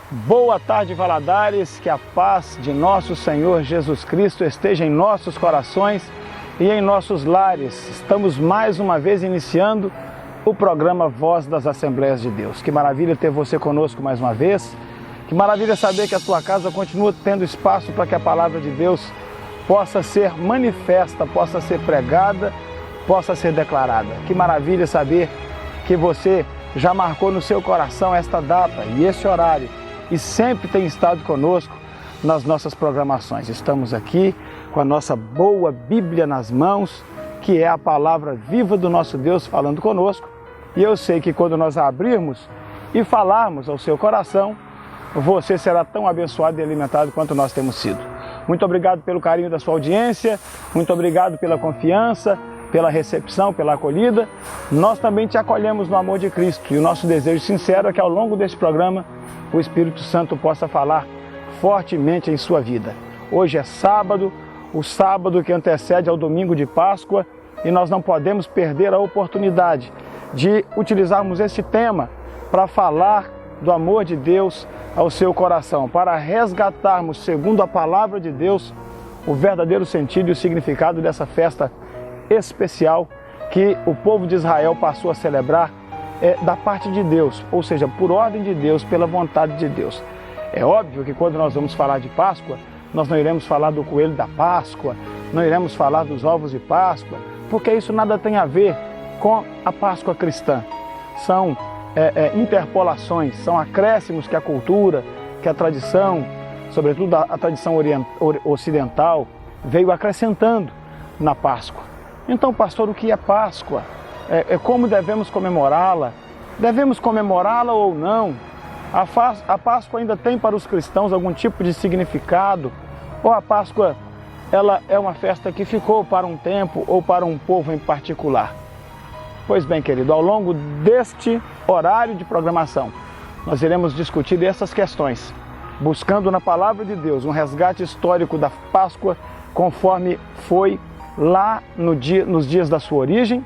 Boa tarde, Valadares, que a paz de nosso Senhor Jesus Cristo esteja em nossos corações e em nossos lares. Estamos mais uma vez iniciando o programa Voz das Assembleias de Deus. Que maravilha ter você conosco mais uma vez. Que maravilha saber que a tua casa continua tendo espaço para que a palavra de Deus possa ser manifesta, possa ser pregada, possa ser declarada. Que maravilha saber que você já marcou no seu coração esta data e esse horário e sempre tem estado conosco nas nossas programações. Estamos aqui com a nossa boa Bíblia nas mãos, que é a palavra viva do nosso Deus falando conosco. E eu sei que quando nós abrirmos e falarmos ao seu coração, você será tão abençoado e alimentado quanto nós temos sido. Muito obrigado pelo carinho da sua audiência, muito obrigado pela confiança, pela recepção, pela acolhida. Nós também te acolhemos no amor de Cristo e o nosso desejo sincero é que ao longo deste programa o Espírito Santo possa falar fortemente em sua vida. Hoje é sábado, o sábado que antecede ao domingo de Páscoa, e nós não podemos perder a oportunidade de utilizarmos este tema para falar do amor de Deus ao seu coração, para resgatarmos, segundo a palavra de Deus, o verdadeiro sentido e o significado dessa festa especial que o povo de Israel passou a celebrar da parte de Deus, ou seja, por ordem de Deus, pela vontade de Deus. É óbvio que quando nós vamos falar de Páscoa, nós não iremos falar do coelho da Páscoa, não iremos falar dos ovos de Páscoa, porque isso nada tem a ver com a Páscoa cristã. São interpolações, são acréscimos que a cultura, que a tradição, sobretudo a tradição ocidental, veio acrescentando na Páscoa. Então, pastor, o que é Páscoa? Como devemos comemorá-la? Devemos comemorá-la ou não? A Páscoa ainda tem para os cristãos algum tipo de significado? Ou a Páscoa ela é uma festa que ficou para um tempo ou para um povo em particular? Pois bem, querido, ao longo deste horário de programação, nós iremos discutir essas questões, buscando na palavra de Deus um resgate histórico da Páscoa, conforme foi lá nos dias da sua origem,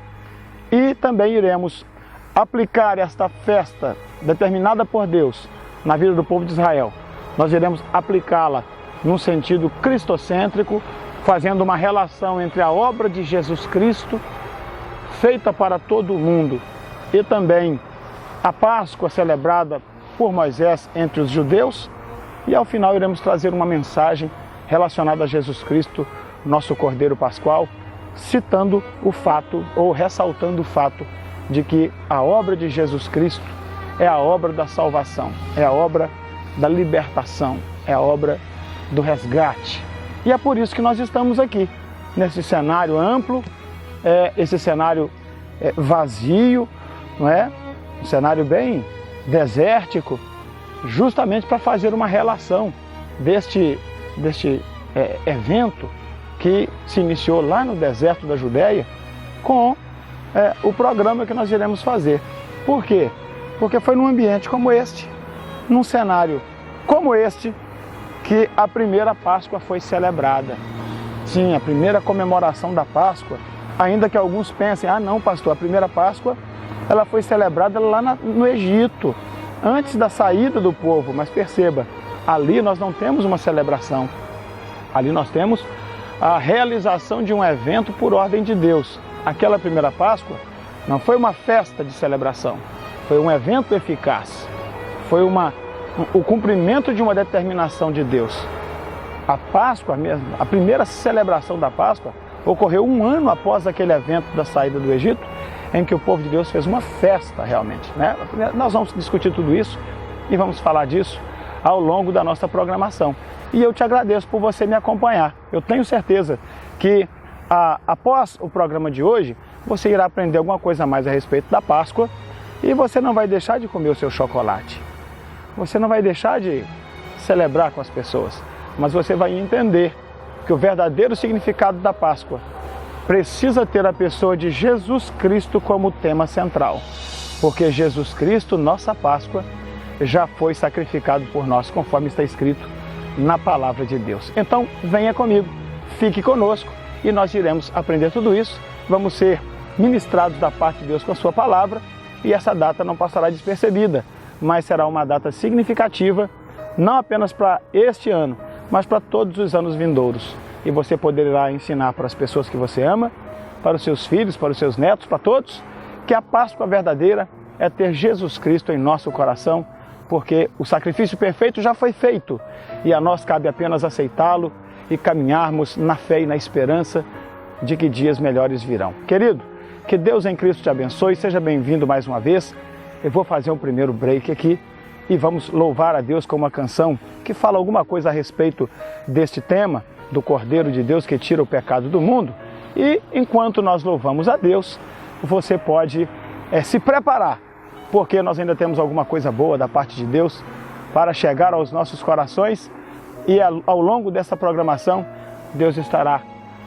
e também iremos aplicar esta festa determinada por Deus na vida do povo de Israel. Nós iremos aplicá-la num sentido cristocêntrico, fazendo uma relação entre a obra de Jesus Cristo, feita para todo o mundo, e também a Páscoa celebrada por Moisés entre os judeus, e ao final iremos trazer uma mensagem relacionada a Jesus Cristo, nosso Cordeiro Pascual, citando o fato ou ressaltando o fato de que a obra de Jesus Cristo é a obra da salvação, é a obra da libertação, é a obra do resgate. E é por isso que nós estamos aqui, nesse cenário amplo, esse cenário vazio, não é? Um cenário bem desértico, justamente para fazer uma relação deste evento que se iniciou lá no deserto da Judéia com o programa que nós iremos fazer. Por quê? Porque foi num ambiente como este, num cenário como este, que a primeira Páscoa foi celebrada. Sim, a primeira comemoração da Páscoa, ainda que alguns pensem, não, pastor, a primeira Páscoa ela foi celebrada lá no Egito, antes da saída do povo. Mas perceba, ali nós não temos uma celebração, ali nós temos a realização de um evento por ordem de Deus. Aquela primeira Páscoa não foi uma festa de celebração, foi um evento eficaz, foi o cumprimento de uma determinação de Deus. A Páscoa mesmo, a primeira celebração da Páscoa, ocorreu um ano após aquele evento da saída do Egito, em que o povo de Deus fez uma festa realmente, né? Nós vamos discutir tudo isso e vamos falar disso ao longo da nossa programação. E eu te agradeço por você me acompanhar. Eu tenho certeza que após o programa de hoje, você irá aprender alguma coisa a mais a respeito da Páscoa e você não vai deixar de comer o seu chocolate. Você não vai deixar de celebrar com as pessoas, mas você vai entender que o verdadeiro significado da Páscoa precisa ter a pessoa de Jesus Cristo como tema central, porque Jesus Cristo, nossa Páscoa, já foi sacrificado por nós, conforme está escrito na palavra de Deus. Então, venha comigo, fique conosco e nós iremos aprender tudo isso. Vamos ser ministrados da parte de Deus com a sua palavra e essa data não passará despercebida, mas será uma data significativa não apenas para este ano, mas para todos os anos vindouros. E você poderá ensinar para as pessoas que você ama, para os seus filhos, para os seus netos, para todos, que a Páscoa verdadeira é ter Jesus Cristo em nosso coração, porque o sacrifício perfeito já foi feito e a nós cabe apenas aceitá-lo e caminharmos na fé e na esperança de que dias melhores virão. Querido, que Deus em Cristo te abençoe, seja bem-vindo mais uma vez. Eu vou fazer um primeiro break aqui e vamos louvar a Deus com uma canção que fala alguma coisa a respeito deste tema, do Cordeiro de Deus que tira o pecado do mundo. E enquanto nós louvamos a Deus, você pode se preparar, porque nós ainda temos alguma coisa boa da parte de Deus para chegar aos nossos corações e ao longo dessa programação, Deus estará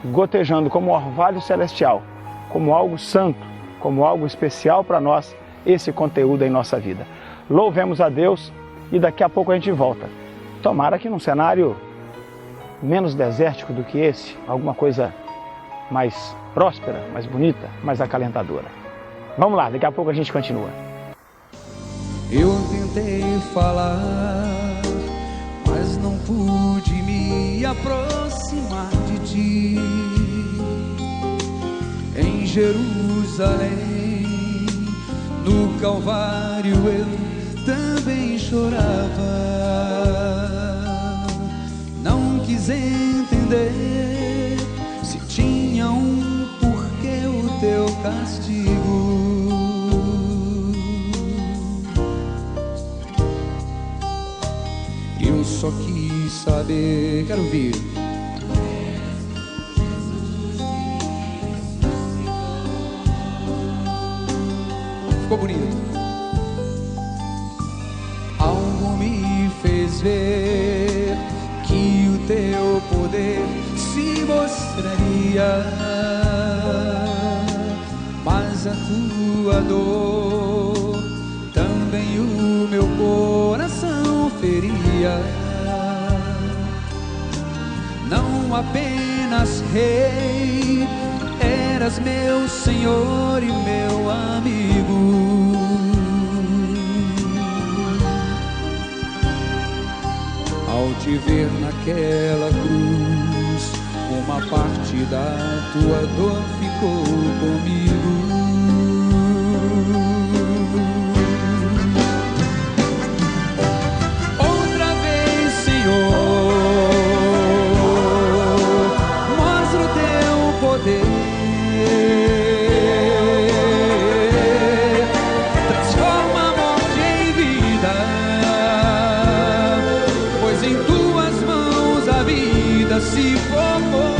gotejando como um orvalho celestial, como algo santo, como algo especial para nós, esse conteúdo em nossa vida. Louvemos a Deus e daqui a pouco a gente volta. Tomara que num cenário menos desértico do que esse, alguma coisa mais próspera, mais bonita, mais acalentadora. Vamos lá, daqui a pouco a gente continua. Eu tentei falar, mas não pude me aproximar de ti. Em Jerusalém, no Calvário eu também chorava. Não quis entender se tinha um porquê o teu castigo. Eu só quis saber, quero ouvir. Ficou bonito. Algo me fez ver que o teu poder se mostraria, mas a tua dor também o meu coração feria. Não apenas rei, eras meu Senhor e meu amigo. Ao te ver naquela cruz, uma parte da tua dor ficou comigo. Outra vez, Senhor, mostra o teu poder. Se formou.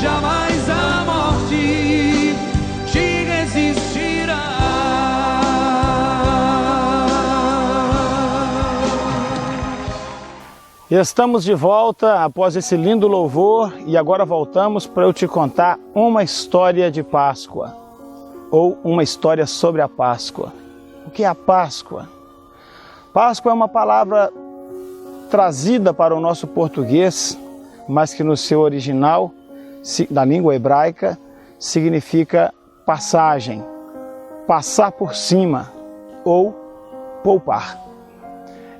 jamais a morte te resistirá. Estamos de volta após esse lindo louvor e agora voltamos para eu te contar uma história de Páscoa, ou uma história sobre a Páscoa. O que é a Páscoa? Páscoa é uma palavra trazida para o nosso português, mas que no seu original, da língua hebraica, significa passagem, passar por cima ou poupar.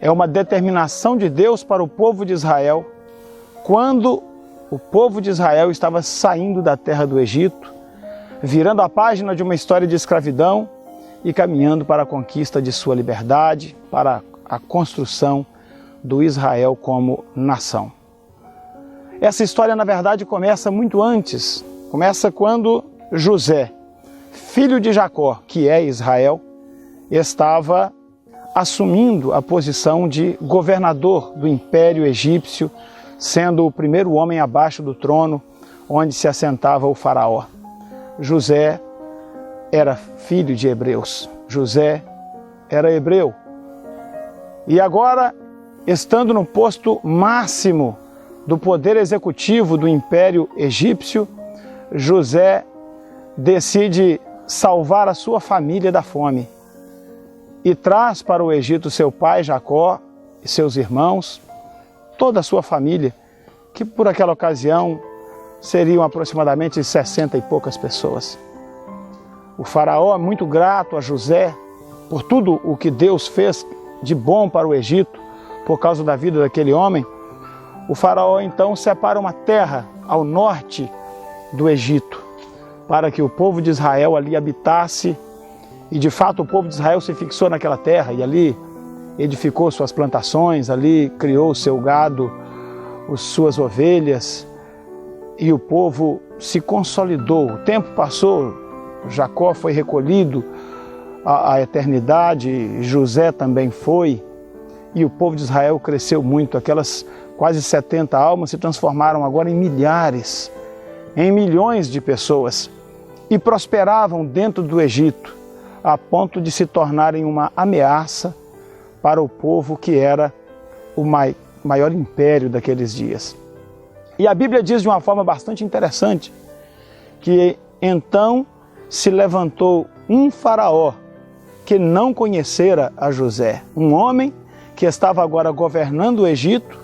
É uma determinação de Deus para o povo de Israel, quando o povo de Israel estava saindo da terra do Egito, virando a página de uma história de escravidão e caminhando para a conquista de sua liberdade, para a construção do Israel como nação. Essa história, na verdade, começa muito antes. Começa quando José, filho de Jacó, que é Israel, estava assumindo a posição de governador do Império Egípcio, sendo o primeiro homem abaixo do trono onde se assentava o faraó. José era filho de hebreus. José era hebreu. E agora, estando no posto máximo do poder executivo do Império Egípcio, José decide salvar a sua família da fome e traz para o Egito seu pai Jacó e seus irmãos, toda a sua família, que por aquela ocasião seriam aproximadamente 60 e poucas pessoas. O faraó é muito grato a José por tudo o que Deus fez de bom para o Egito, por causa da vida daquele homem. O faraó então separa uma terra ao norte do Egito, para que o povo de Israel ali habitasse, e de fato o povo de Israel se fixou naquela terra, e ali edificou suas plantações, ali criou o seu gado, suas ovelhas, e o povo se consolidou. O tempo passou, Jacó foi recolhido à eternidade, José também foi, e o povo de Israel cresceu muito. Aquelas quase 70 almas se transformaram agora em milhares, em milhões de pessoas, e prosperavam dentro do Egito, a ponto de se tornarem uma ameaça para o povo que era o maior império daqueles dias. E a Bíblia diz de uma forma bastante interessante que então se levantou um faraó que não conhecera a José, um homem que estava agora governando o Egito,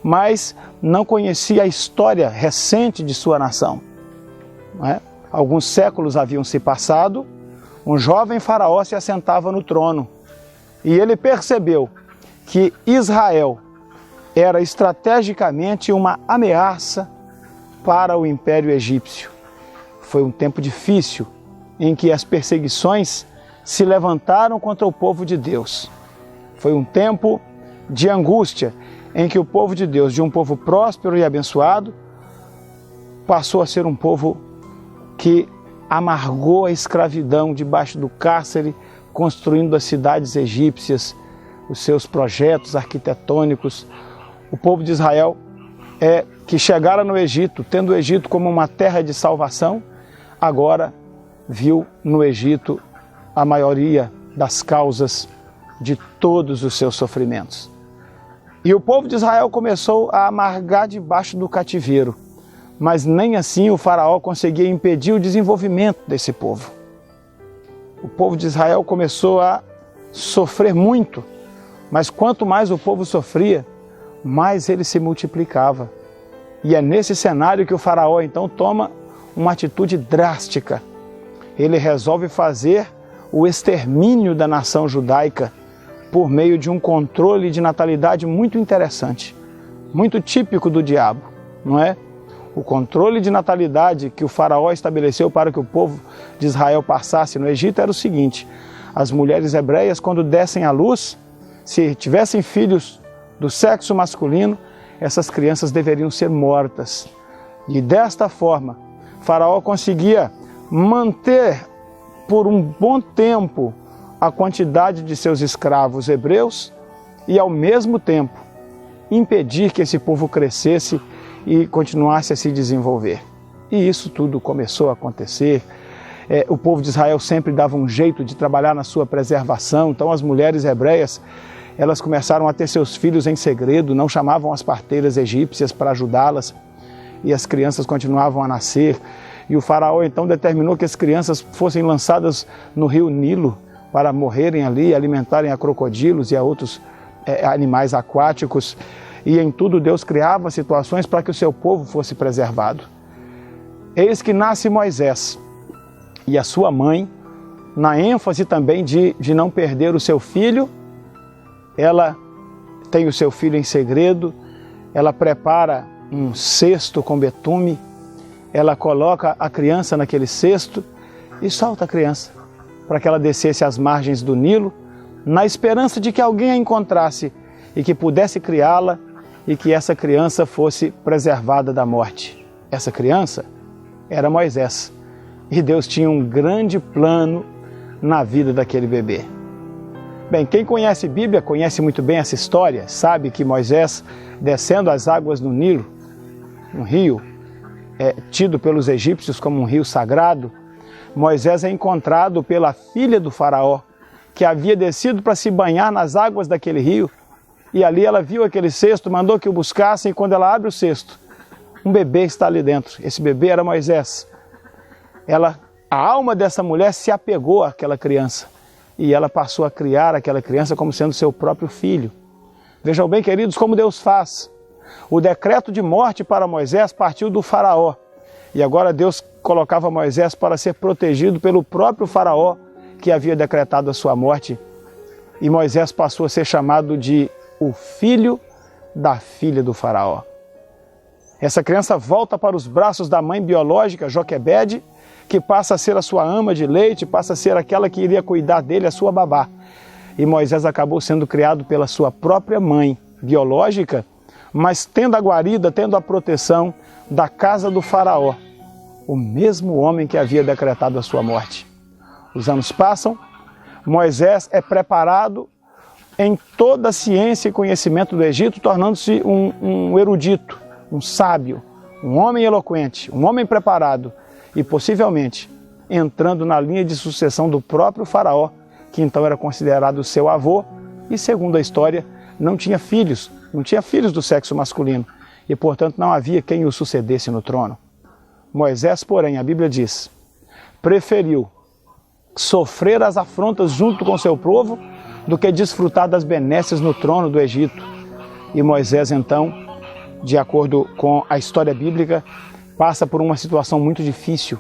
mas não conhecia a história recente de sua nação. Não é? Alguns séculos haviam se passado, um jovem faraó se assentava no trono e ele percebeu que Israel era estrategicamente uma ameaça para o Império Egípcio. Foi um tempo difícil em que as perseguições se levantaram contra o povo de Deus. Foi um tempo de angústia em que o povo de Deus, de um povo próspero e abençoado, passou a ser um povo que amargou a escravidão debaixo do cárcere, construindo as cidades egípcias, os seus projetos arquitetônicos. O povo de Israel que chegara no Egito, tendo o Egito como uma terra de salvação, agora viu no Egito a maioria das causas de todos os seus sofrimentos. E o povo de Israel começou a amargar debaixo do cativeiro, mas nem assim o faraó conseguia impedir o desenvolvimento desse povo. O povo de Israel começou a sofrer muito, mas quanto mais o povo sofria, mais ele se multiplicava. E é nesse cenário que o faraó então toma uma atitude drástica. Ele resolve fazer o extermínio da nação judaica por meio de um controle de natalidade muito interessante, muito típico do diabo, não é? O controle de natalidade que o faraó estabeleceu para que o povo de Israel passasse no Egito era o seguinte: as mulheres hebreias, quando dessem à luz, se tivessem filhos do sexo masculino, essas crianças deveriam ser mortas. E desta forma, faraó conseguia manter por um bom tempo a quantidade de seus escravos hebreus e, ao mesmo tempo, impedir que esse povo crescesse e continuasse a se desenvolver. E isso tudo começou a acontecer. O povo de Israel sempre dava um jeito de trabalhar na sua preservação. Então as mulheres hebreias, elas começaram a ter seus filhos em segredo, não chamavam as parteiras egípcias para ajudá-las. E as crianças continuavam a nascer. E o faraó então determinou que as crianças fossem lançadas no rio Nilo para morrerem ali, alimentarem a crocodilos e a outros animais aquáticos. E em tudo Deus criava situações para que o seu povo fosse preservado. Eis que nasce Moisés e a sua mãe, na ênfase também de não perder o seu filho, ela tem o seu filho em segredo, ela prepara um cesto com betume, ela coloca a criança naquele cesto e solta a criança para que ela descesse às margens do Nilo, na esperança de que alguém a encontrasse e que pudesse criá-la e que essa criança fosse preservada da morte. Essa criança era Moisés e Deus tinha um grande plano na vida daquele bebê. Bem, quem conhece Bíblia conhece muito bem essa história, sabe que Moisés, descendo as águas do Nilo, um rio tido pelos egípcios como um rio sagrado, Moisés é encontrado pela filha do faraó, que havia descido para se banhar nas águas daquele rio, e ali ela viu aquele cesto, mandou que o buscassem, e quando ela abre o cesto, um bebê está ali dentro. Esse bebê era Moisés. A alma dessa mulher se apegou àquela criança, e ela passou a criar aquela criança como sendo seu próprio filho. Vejam bem, queridos, como Deus faz. O decreto de morte para Moisés partiu do faraó, e agora Deus colocava Moisés para ser protegido pelo próprio faraó, que havia decretado a sua morte, e Moisés passou a ser chamado de o filho da filha do faraó. Essa criança volta para os braços da mãe biológica, Joquebede, que passa a ser a sua ama de leite, passa a ser aquela que iria cuidar dele, a sua babá. E Moisés acabou sendo criado pela sua própria mãe biológica, mas tendo a guarida, tendo a proteção da casa do faraó, o mesmo homem que havia decretado a sua morte. Os anos passam, Moisés é preparado em toda a ciência e conhecimento do Egito, tornando-se um erudito, um sábio, um homem eloquente, um homem preparado e possivelmente entrando na linha de sucessão do próprio faraó, que então era considerado seu avô e, segundo a história, não tinha filhos do sexo masculino e, portanto, não havia quem o sucedesse no trono. Moisés, porém, a Bíblia diz, preferiu sofrer as afrontas junto com seu povo do que desfrutar das benesses no trono do Egito. E Moisés, então, de acordo com a história bíblica, passa por uma situação muito difícil.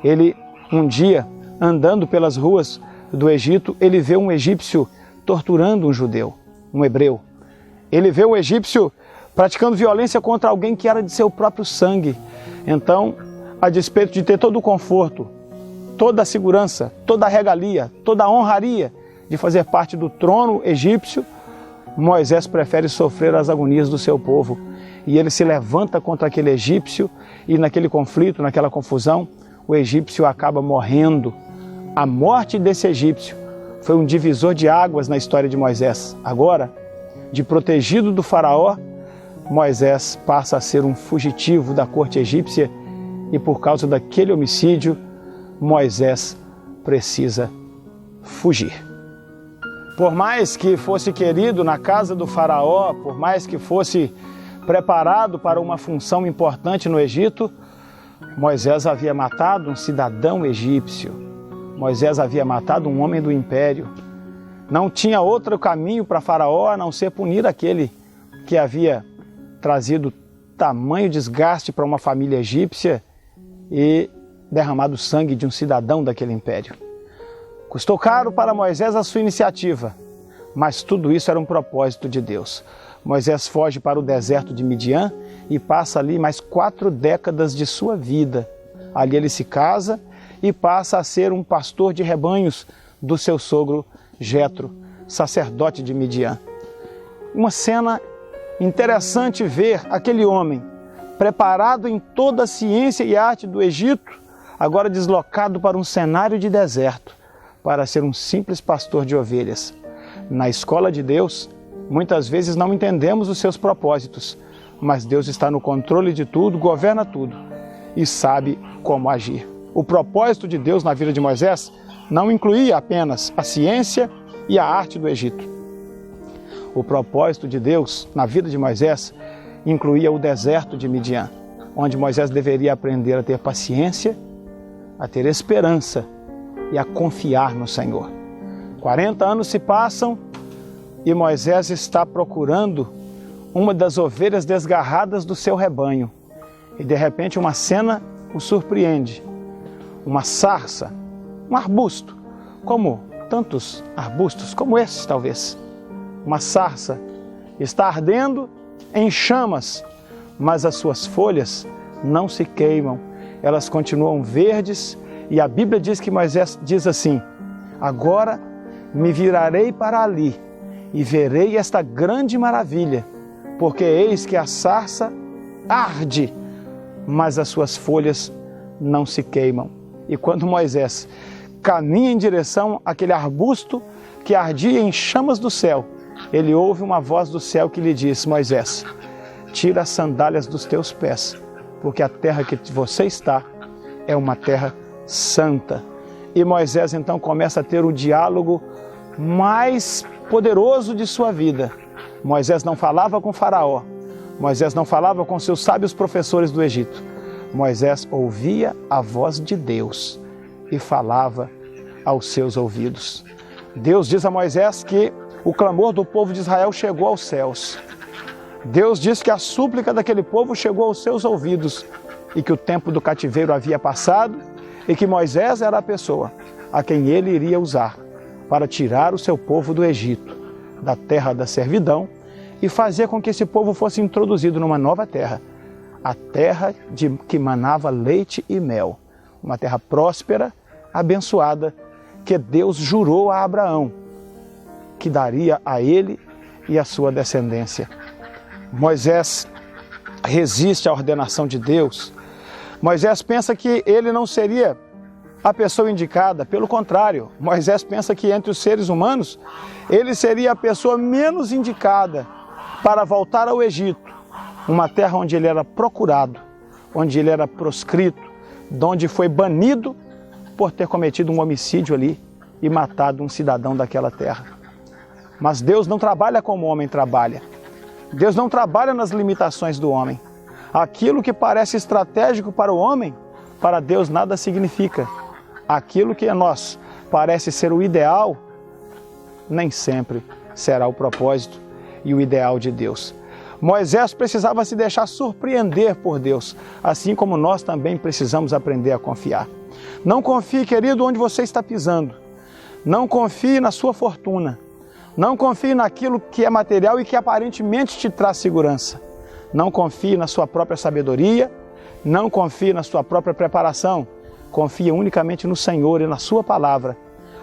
Ele, um dia, andando pelas ruas do Egito, ele vê um egípcio torturando um judeu, um hebreu. Ele vê um egípcio praticando violência contra alguém que era de seu próprio sangue. Então, a despeito de ter todo o conforto, toda a segurança, toda a regalia, toda a honraria de fazer parte do trono egípcio, Moisés prefere sofrer as agonias do seu povo. E ele se levanta contra aquele egípcio e naquele conflito, naquela confusão, o egípcio acaba morrendo. A morte desse egípcio foi um divisor de águas na história de Moisés. Agora, de protegido do faraó, Moisés passa a ser um fugitivo da corte egípcia e por causa daquele homicídio, Moisés precisa fugir. Por mais que fosse querido na casa do faraó, por mais que fosse preparado para uma função importante no Egito, Moisés havia matado um cidadão egípcio. Moisés havia matado um homem do império. Não tinha outro caminho para Faraó a não ser punir aquele que havia trazido tamanho desgaste para uma família egípcia e derramado o sangue de um cidadão daquele império. Custou caro para Moisés a sua iniciativa, mas tudo isso era um propósito de Deus. Moisés foge para o deserto de Midian e passa ali mais 4 décadas de sua vida. Ali ele se casa e passa a ser um pastor de rebanhos do seu sogro Jetro, sacerdote de Midian. Uma cena interessante ver aquele homem preparado em toda a ciência e arte do Egito, agora deslocado para um cenário de deserto, para ser um simples pastor de ovelhas. Na escola de Deus, muitas vezes não entendemos os seus propósitos, mas Deus está no controle de tudo, governa tudo. e sabe como agir. O propósito de Deus na vida de Moisés não incluía apenas a ciência e a arte do Egito. O propósito de Deus na vida de Moisés incluía o deserto de Midian, onde Moisés deveria aprender a ter paciência, a ter esperança e a confiar no Senhor. 40 anos se passam e Moisés está procurando uma das ovelhas desgarradas do seu rebanho. E de repente uma cena o surpreende. Uma sarça, um arbusto, como tantos arbustos, como esses talvez. Uma sarça está ardendo em chamas, mas as suas folhas não se queimam, elas continuam verdes, e a Bíblia diz que Moisés diz assim: agora me virarei para ali e verei esta grande maravilha, porque eis que a sarça arde, mas as suas folhas não se queimam. E quando Moisés caminha em direção àquele arbusto que ardia em chamas do céu, ele ouve uma voz do céu que lhe diz: Moisés, tira as sandálias dos teus pés, porque a terra que você está é uma terra santa. E Moisés então começa a ter o diálogo mais poderoso de sua vida. Moisés não falava com Faraó, Moisés não falava com seus sábios professores do Egito. Moisés ouvia a voz de Deus e falava aos seus ouvidos. Deus diz a Moisés que o clamor do povo de Israel chegou aos céus. Deus diz que a súplica daquele povo chegou aos seus ouvidos e que o tempo do cativeiro havia passado e que Moisés era a pessoa a quem ele iria usar para tirar o seu povo do Egito, da terra da servidão, e fazer com que esse povo fosse introduzido numa nova terra, a terra que manava leite e mel, uma terra próspera, abençoada, que Deus jurou a Abraão que daria a ele e a sua descendência. Moisés resiste à ordenação de Deus. Moisés pensa que ele não seria a pessoa indicada. Pelo contrário, Moisés pensa que entre os seres humanos, ele seria a pessoa menos indicada para voltar ao Egito, uma terra onde ele era procurado, onde ele era proscrito, de onde foi banido por ter cometido um homicídio ali e matado um cidadão daquela terra. Mas Deus não trabalha como o homem trabalha. Deus não trabalha nas limitações do homem. Aquilo que parece estratégico para o homem, para Deus nada significa. Aquilo que a nós parece ser o ideal, nem sempre será o propósito e o ideal de Deus. Moisés precisava se deixar surpreender por Deus, assim como nós também precisamos aprender a confiar. Não confie, querido, onde você está pisando. Não confie na sua fortuna. Não confie naquilo que é material e que aparentemente te traz segurança. Não confie na sua própria sabedoria. Não confie na sua própria preparação. Confie unicamente no Senhor e na sua palavra.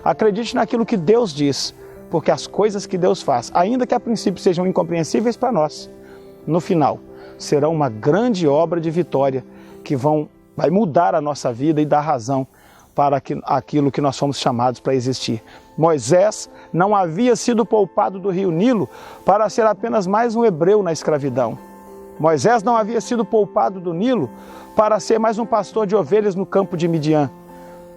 Acredite naquilo que Deus diz, porque as coisas que Deus faz, ainda que a princípio sejam incompreensíveis para nós, no final serão uma grande obra de vitória que vai mudar a nossa vida e dar razão para aquilo que nós fomos chamados para existir. Moisés não havia sido poupado do rio Nilo para ser apenas mais um hebreu na escravidão. Moisés não havia sido poupado do Nilo para ser mais um pastor de ovelhas no campo de Midian.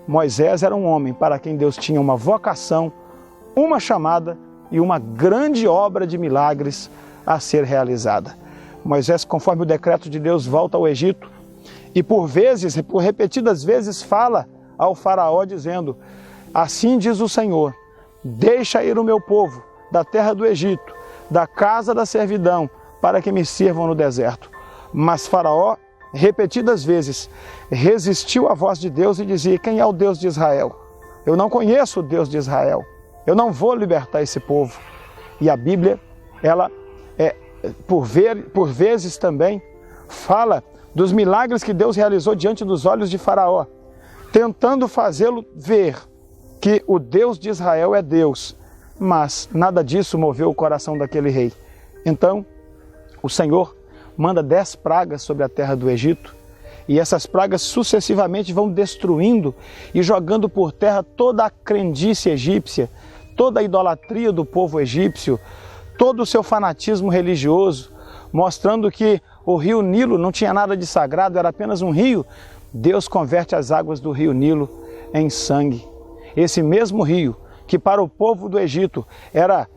Moisés era um homem para quem Deus tinha uma vocação, uma chamada e uma grande obra de milagres a ser realizada. Moisés, conforme o decreto de Deus, volta ao Egito e por repetidas vezes fala ao faraó dizendo: assim diz o Senhor, deixa ir o meu povo da terra do Egito, da casa da servidão, para que me sirvam no deserto. Mas faraó, repetidas vezes, resistiu à voz de Deus e dizia: quem é o Deus de Israel? Eu não conheço o Deus de Israel, eu não vou libertar esse povo. E a Bíblia, ela por vezes também fala dos milagres que Deus realizou diante dos olhos de Faraó, tentando fazê-lo ver que o Deus de Israel é Deus, mas nada disso moveu o coração daquele rei. Então, o Senhor manda 10 pragas sobre a terra do Egito, e essas pragas sucessivamente vão destruindo e jogando por terra toda a crendice egípcia, toda a idolatria do povo egípcio, todo o seu fanatismo religioso, mostrando que o rio Nilo não tinha nada de sagrado, era apenas um rio. Deus converte as águas do rio Nilo em sangue. Esse mesmo rio, que para o povo do Egito era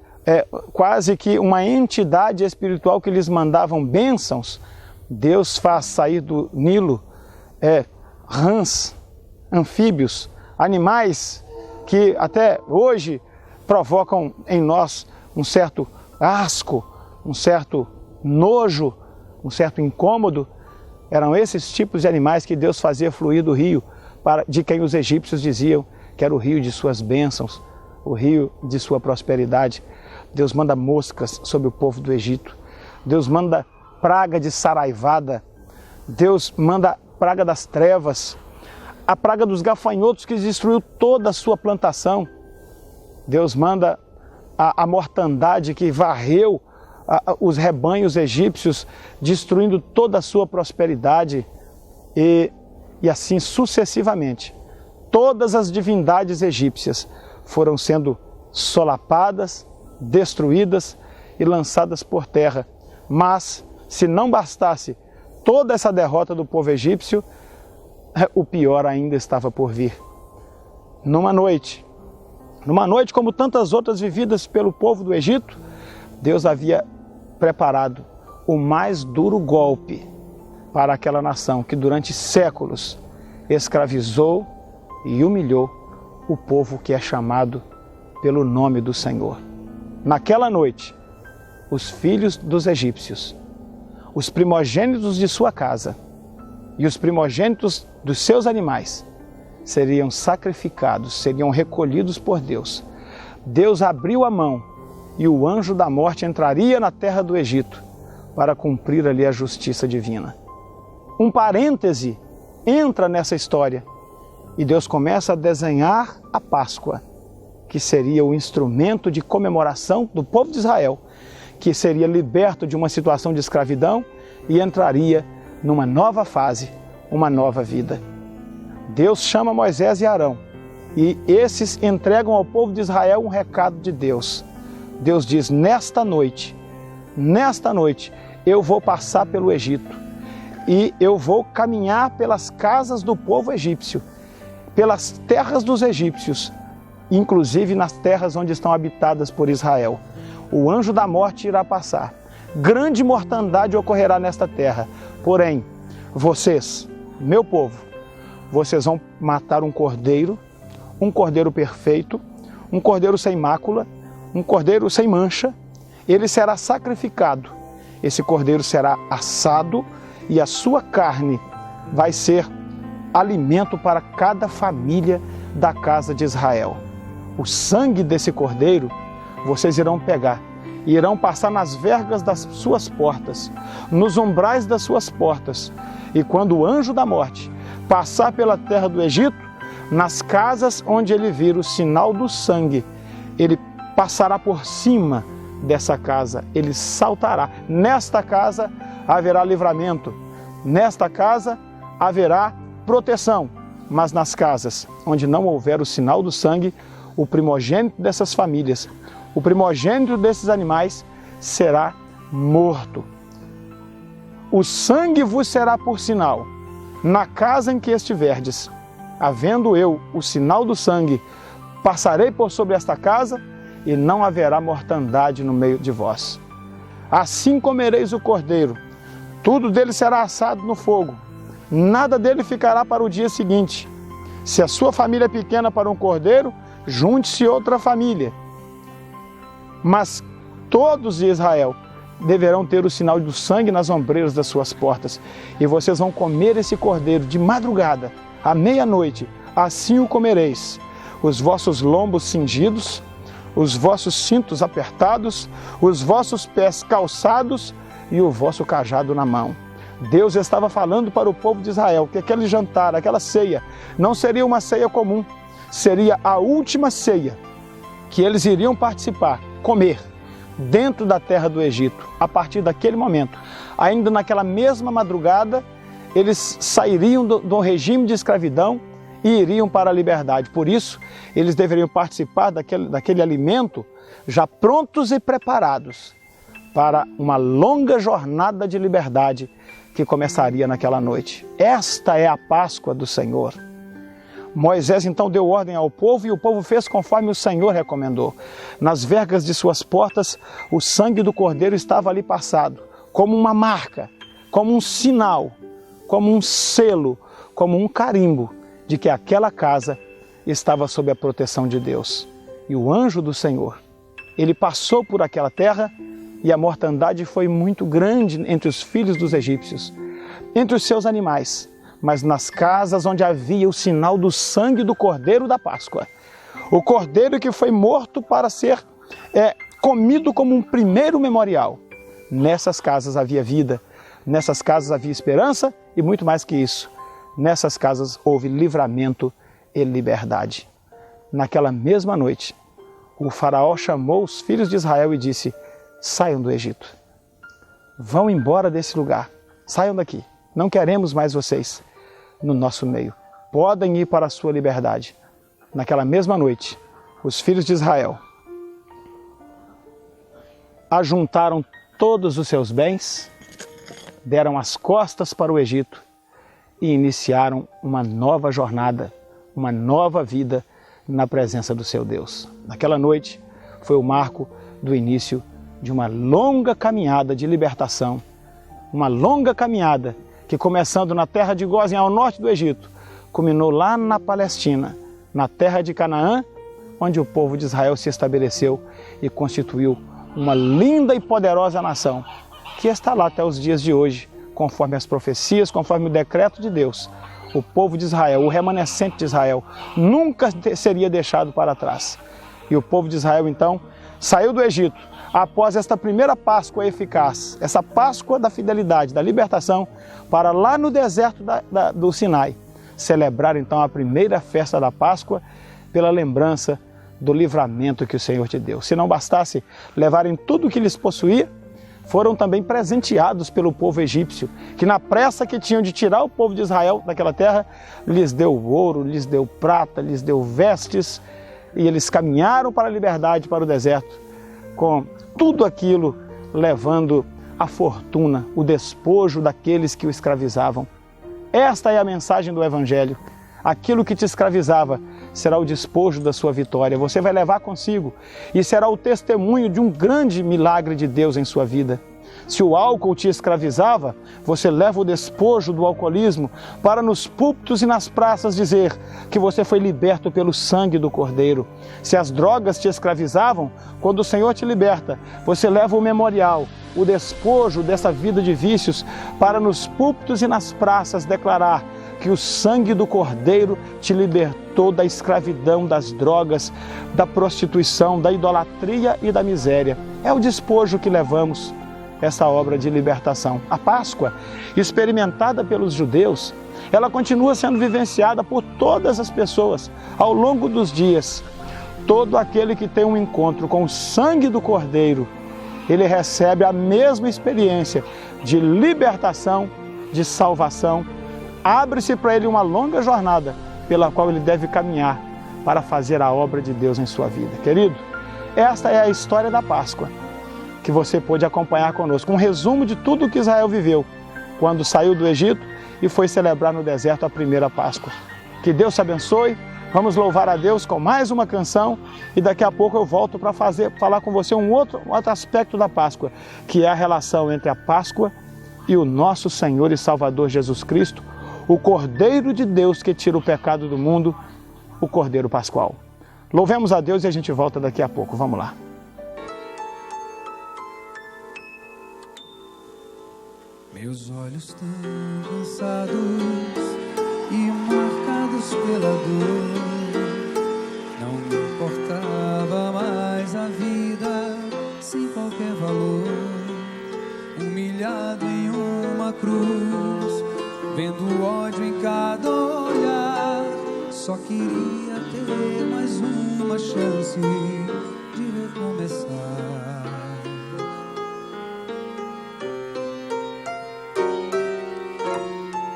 quase que uma entidade espiritual que lhes mandavam bênçãos, Deus faz sair do Nilo rãs, anfíbios, animais que até hoje provocam em nós um certo asco, um certo nojo, um certo incômodo. Eram esses tipos de animais que Deus fazia fluir do rio, de quem os egípcios diziam que era o rio de suas bênçãos, o rio de sua prosperidade. Deus manda moscas sobre o povo do Egito. Deus manda praga de saraivada. Deus manda praga das trevas. A praga dos gafanhotos que destruiu toda a sua plantação. Deus manda a mortandade que varreu os rebanhos egípcios, destruindo toda a sua prosperidade. E assim sucessivamente. Todas as divindades egípcias foram sendo solapadas, destruídas e lançadas por terra. Mas, se não bastasse toda essa derrota do povo egípcio, o pior ainda estava por vir. Numa noite como tantas outras vividas pelo povo do Egito, Deus havia preparado o mais duro golpe para aquela nação que durante séculos escravizou e humilhou o povo que é chamado pelo nome do Senhor. Naquela noite, os filhos dos egípcios, os primogênitos de sua casa e os primogênitos dos seus animais seriam sacrificados, seriam recolhidos por Deus. Deus abriu a mão e o anjo da morte entraria na terra do Egito para cumprir ali a justiça divina. Um parêntese entra nessa história e Deus começa a desenhar a Páscoa, que seria o instrumento de comemoração do povo de Israel, que seria liberto de uma situação de escravidão e entraria numa nova fase, uma nova vida. Deus chama Moisés e Arão e esses entregam ao povo de Israel um recado de Deus. Deus diz: nesta noite eu vou passar pelo Egito e eu vou caminhar pelas casas do povo egípcio, pelas terras dos egípcios, inclusive nas terras onde estão habitadas por Israel. O anjo da morte irá passar. Grande mortandade ocorrerá nesta terra. Porém, vocês, meu povo, vocês vão matar um cordeiro perfeito, um cordeiro sem mácula, um cordeiro sem mancha. Ele será sacrificado. Esse cordeiro será assado e a sua carne vai ser alimento para cada família da casa de Israel. O sangue desse cordeiro vocês irão pegar e irão passar nas vergas das suas portas, nos umbrais das suas portas. E quando o anjo da morte passar pela terra do Egito, nas casas onde ele vir o sinal do sangue, ele passará por cima dessa casa, ele saltará. Nesta casa haverá livramento, nesta casa haverá proteção, mas nas casas onde não houver o sinal do sangue, o primogênito dessas famílias, o primogênito desses animais será morto. O sangue vos será por sinal. Na casa em que estiverdes, havendo eu o sinal do sangue, passarei por sobre esta casa e não haverá mortandade no meio de vós. Assim comereis o cordeiro, tudo dele será assado no fogo, nada dele ficará para o dia seguinte. Se a sua família é pequena para um cordeiro, junte-se outra família. Mas todos de Israel deverão ter o sinal do sangue nas ombreiras das suas portas. E vocês vão comer esse cordeiro de madrugada, à meia-noite. Assim o comereis. Os vossos lombos cingidos, os vossos cintos apertados, os vossos pés calçados e o vosso cajado na mão. Deus estava falando para o povo de Israel que aquele jantar, aquela ceia, não seria uma ceia comum, seria a última ceia que eles iriam participar, comer, dentro da terra do Egito. A partir daquele momento, ainda naquela mesma madrugada, eles sairiam do regime de escravidão e iriam para a liberdade. Por isso, eles deveriam participar daquele alimento já prontos e preparados para uma longa jornada de liberdade que começaria naquela noite. Esta é a Páscoa do Senhor. Moisés então deu ordem ao povo e o povo fez conforme o Senhor recomendou. Nas vergas de suas portas, o sangue do cordeiro estava ali passado, como uma marca, como um sinal, como um selo, como um carimbo de que aquela casa estava sob a proteção de Deus. E o anjo do Senhor, ele passou por aquela terra e a mortandade foi muito grande entre os filhos dos egípcios, entre os seus animais, mas nas casas onde havia o sinal do sangue do Cordeiro da Páscoa. O Cordeiro que foi morto para ser comido como um primeiro memorial. Nessas casas havia vida, nessas casas havia esperança e muito mais que isso. Nessas casas houve livramento e liberdade. Naquela mesma noite, o faraó chamou os filhos de Israel e disse: saiam do Egito, vão embora desse lugar, saiam daqui, não queremos mais vocês no nosso meio, podem ir para a sua liberdade. Naquela mesma noite, os filhos de Israel ajuntaram todos os seus bens, deram as costas para o Egito e iniciaram uma nova jornada, uma nova vida na presença do seu Deus. Naquela noite foi o marco do início de uma longa caminhada de libertação, uma longa caminhada que, começando na terra de Gósen, ao norte do Egito, culminou lá na Palestina, na terra de Canaã, onde o povo de Israel se estabeleceu e constituiu uma linda e poderosa nação, que está lá até os dias de hoje, conforme as profecias, conforme o decreto de Deus. O povo de Israel, o remanescente de Israel, nunca seria deixado para trás. E o povo de Israel, então, saiu do Egito, após esta primeira Páscoa eficaz, essa Páscoa da fidelidade, da libertação, para lá no deserto do Sinai, celebrar então a primeira festa da Páscoa pela lembrança do livramento que o Senhor te deu. Se não bastasse levarem tudo o que lhes possuía, foram também presenteados pelo povo egípcio, que na pressa que tinham de tirar o povo de Israel daquela terra, lhes deu ouro, lhes deu prata, lhes deu vestes, e eles caminharam para a liberdade, para o deserto, com tudo aquilo levando a fortuna, o despojo daqueles que o escravizavam. Esta é a mensagem do Evangelho. Aquilo que te escravizava será o despojo da sua vitória. Você vai levar consigo e será o testemunho de um grande milagre de Deus em sua vida. Se o álcool te escravizava, você leva o despojo do alcoolismo para nos púlpitos e nas praças dizer que você foi liberto pelo sangue do Cordeiro. Se as drogas te escravizavam, quando o Senhor te liberta, você leva o memorial, o despojo dessa vida de vícios para nos púlpitos e nas praças declarar que o sangue do Cordeiro te libertou da escravidão, das drogas, da prostituição, da idolatria e da miséria. É o despojo que levamos, essa obra de libertação. A Páscoa, experimentada pelos judeus, ela continua sendo vivenciada por todas as pessoas ao longo dos dias. Todo aquele que tem um encontro com o sangue do Cordeiro, ele recebe a mesma experiência de libertação, de salvação. Abre-se para ele uma longa jornada pela qual ele deve caminhar para fazer a obra de Deus em sua vida. Querido, esta é a história da Páscoa que você pôde acompanhar conosco. Um resumo de tudo o que Israel viveu quando saiu do Egito e foi celebrar no deserto a primeira Páscoa. Que Deus te abençoe. Vamos louvar a Deus com mais uma canção e daqui a pouco eu volto para falar com você um outro aspecto da Páscoa, que é a relação entre a Páscoa e o nosso Senhor e Salvador Jesus Cristo, o Cordeiro de Deus que tira o pecado do mundo, o Cordeiro Pascual. Louvemos a Deus e a gente volta daqui a pouco. Vamos lá. Meus olhos tão cansados e marcados pela dor, não me importava mais a vida sem qualquer valor. Humilhado em uma cruz, vendo o ódio em cada olhar, só queria ter mais uma chance de recomeçar.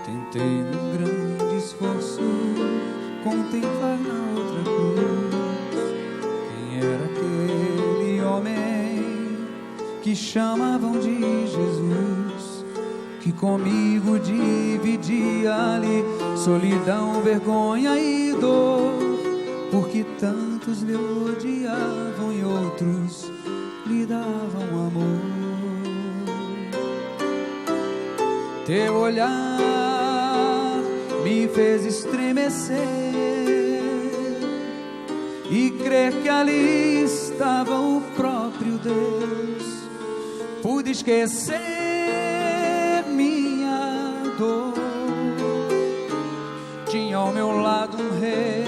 Tentei num grande esforço contemplar na outra cruz quem era aquele homem que chamavam de Jesus, que comigo dividia ali solidão, vergonha e dor, porque tantos lhe odiavam e outros lhe davam amor. Teu olhar me fez estremecer e crer que ali estava o próprio Deus. Pude esquecer minha dor. Tinha ao meu lado um rei,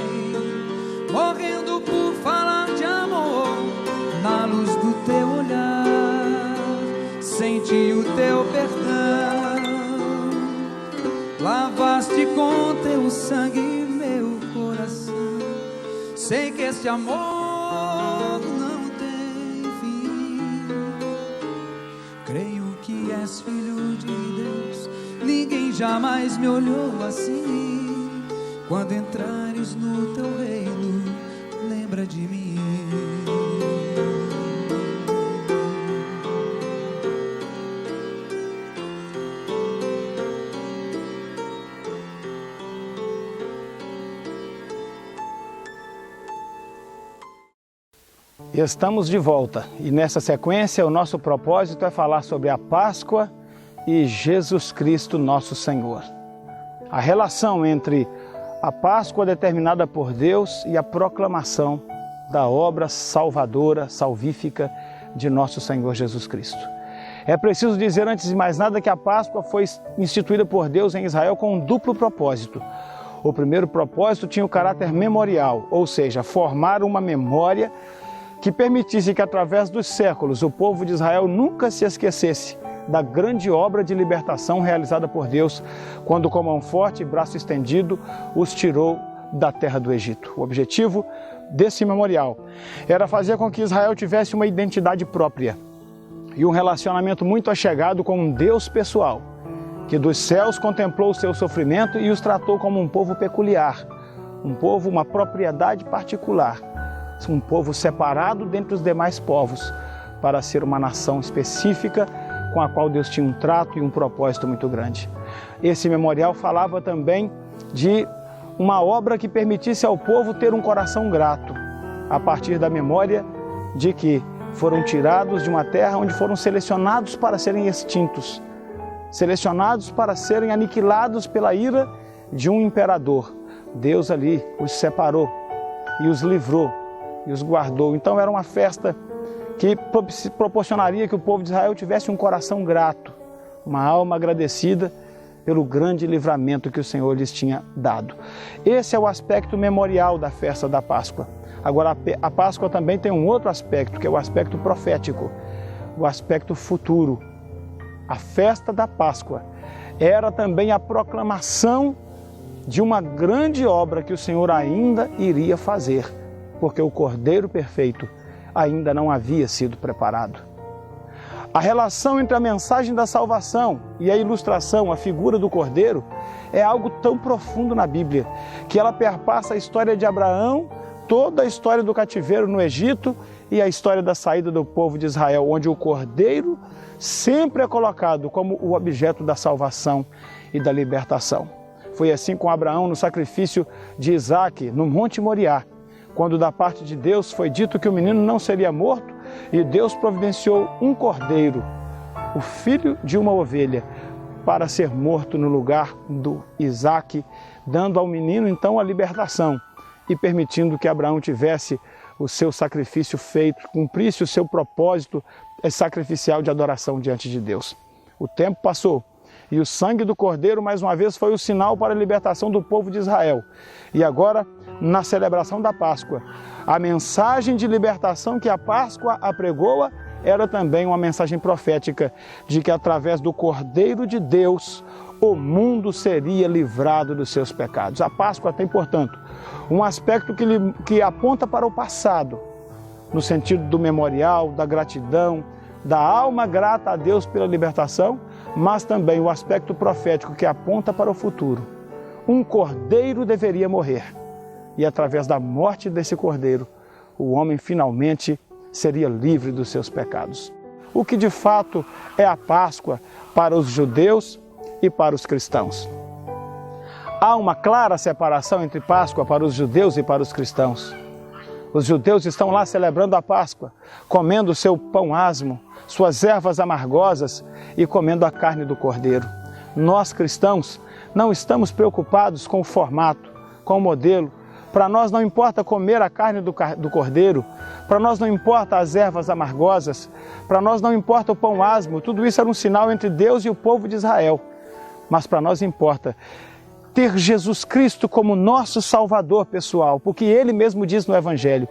morrendo por falar de amor. Na luz do teu olhar, senti o teu perdão. Lavaste com teu sangue meu coração. Sei que esse amor não tem fim. Creio que és filho de Deus. Ninguém jamais me olhou assim. Quando entrares no teu reino, lembra de mim. Estamos de volta e nessa sequência o nosso propósito é falar sobre a Páscoa e Jesus Cristo nosso Senhor. A relação entre a Páscoa determinada por Deus e a proclamação da obra salvadora, salvífica de nosso Senhor Jesus Cristo. É preciso dizer antes de mais nada que a Páscoa foi instituída por Deus em Israel com um duplo propósito. O primeiro propósito tinha o caráter memorial, ou seja, formar uma memória que permitisse que através dos séculos o povo de Israel nunca se esquecesse da grande obra de libertação realizada por Deus, quando com mão forte e braço estendido os tirou da terra do Egito. O objetivo desse memorial era fazer com que Israel tivesse uma identidade própria e um relacionamento muito achegado com um Deus pessoal, que dos céus contemplou o seu sofrimento e os tratou como um povo peculiar, um povo, uma propriedade particular, um povo separado dentre os demais povos, para ser uma nação específica com a qual Deus tinha um trato e um propósito muito grande. Esse memorial falava também de uma obra que permitisse ao povo ter um coração grato, a partir da memória de que foram tirados de uma terra onde foram selecionados para serem extintos, selecionados para serem aniquilados pela ira de um imperador. Deus ali os separou e os livrou e os guardou. Então era uma festa que proporcionaria que o povo de Israel tivesse um coração grato, uma alma agradecida pelo grande livramento que o Senhor lhes tinha dado. Esse é o aspecto memorial da festa da Páscoa. Agora, a Páscoa também tem um outro aspecto, que é o aspecto profético, o aspecto futuro. A festa da Páscoa era também a proclamação de uma grande obra que o Senhor ainda iria fazer, porque o Cordeiro perfeito ainda não havia sido preparado. A relação entre a mensagem da salvação e a ilustração, a figura do Cordeiro, é algo tão profundo na Bíblia, que ela perpassa a história de Abraão, toda a história do cativeiro no Egito e a história da saída do povo de Israel, onde o Cordeiro sempre é colocado como o objeto da salvação e da libertação. Foi assim com Abraão no sacrifício de Isaque, no Monte Moriá, quando da parte de Deus foi dito que o menino não seria morto, e Deus providenciou um cordeiro, o filho de uma ovelha, para ser morto no lugar do Isaque, dando ao menino então a libertação e permitindo que Abraão tivesse o seu sacrifício feito, cumprisse o seu propósito sacrificial de adoração diante de Deus. O tempo passou e o sangue do cordeiro mais uma vez foi o sinal para a libertação do povo de Israel. E agora, na celebração da Páscoa, a mensagem de libertação que a Páscoa apregoa era também uma mensagem profética de que através do Cordeiro de Deus o mundo seria livrado dos seus pecados. A Páscoa tem, portanto, um aspecto que aponta para o passado, no sentido do memorial, da gratidão, da alma grata a Deus pela libertação, mas também o aspecto profético que aponta para o futuro. Um cordeiro deveria morrer, e através da morte desse cordeiro, o homem finalmente seria livre dos seus pecados. o que de fato é a Páscoa para os judeus e para os cristãos. Há uma clara separação entre Páscoa para os judeus e para os cristãos. Os judeus estão lá celebrando a Páscoa, comendo o seu pão asmo, suas ervas amargosas e comendo a carne do cordeiro. Nós, cristãos, não estamos preocupados com o formato, com o modelo. Para nós não importa comer a carne do cordeiro, para nós não importa as ervas amargosas, para nós não importa o pão asmo. Tudo isso era um sinal entre Deus e o povo de Israel. Mas para nós importa ter Jesus Cristo como nosso Salvador pessoal, porque Ele mesmo diz no Evangelho: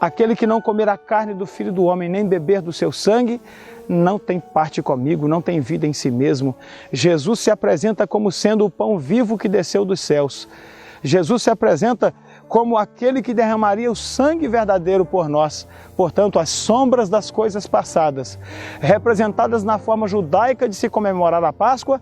aquele que não comer a carne do Filho do Homem, nem beber do seu sangue, não tem parte comigo, não tem vida em si mesmo. Jesus se apresenta como sendo o pão vivo que desceu dos céus. Jesus se apresenta como aquele que derramaria o sangue verdadeiro por nós. Portanto, as sombras das coisas passadas, representadas na forma judaica de se comemorar a Páscoa,